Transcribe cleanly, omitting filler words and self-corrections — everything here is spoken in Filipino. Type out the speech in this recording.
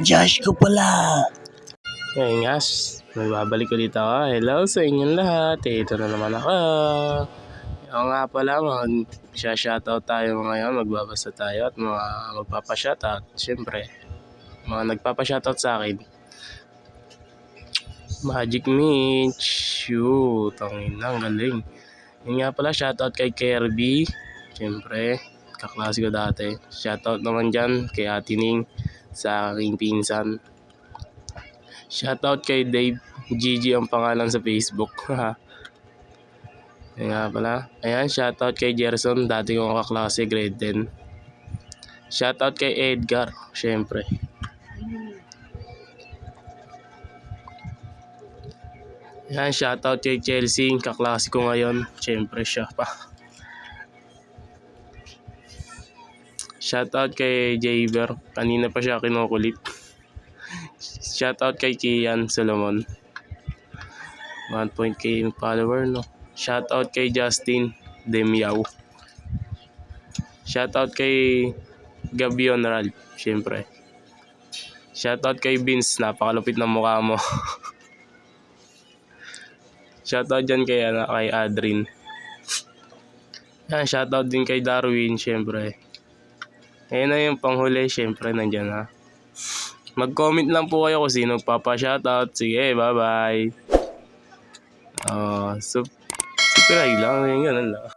Josh ko pala. Ngayon guys, magbabalik ulit ako. Hello sa inyong lahat. Ito na naman ako. Ako nga pala, mag-shoutout tayo ngayon. Magbabasa tayo at mga magpapa-shoutout. Siyempre, mga nagpapa-shoutout sa akin. Magic Mitch. Tangin na, ang galing. Yun nga pala, shoutout kay Kirby. Siyempre, kaklase ko dati. Shoutout naman dyan kay Ate Ning sa aking pinsan. Shoutout kay Dave. Gigi ang pangalan sa Facebook. Yan nga pala. Ayan, shoutout kay Gerson. Dati kong kaklase, grade 10. Shoutout kay Edgar. Siyempre. Ayan, shoutout kay Chelsea. Kaklase ko ngayon. Siyempre siya pa. Shoutout kay Jaber. Kanina pa siya kinukulit. Shoutout kay Kian Solomon. 1.k follower, no? Shoutout kay Justin Demiao. Shoutout kay Gabion Ralph, syempre. Shoutout kay Vince, napakalupit ng mukha mo. Shoutout dyan kay Adrin. Yan, shoutout din kay Darwin, syempre. Ayun na yung panghuli, syempre, nandyan ha. Mag-comment lang po kayo kung sino papa-shoutout. Sige, bye-bye. Subscribe lang, ganun lang.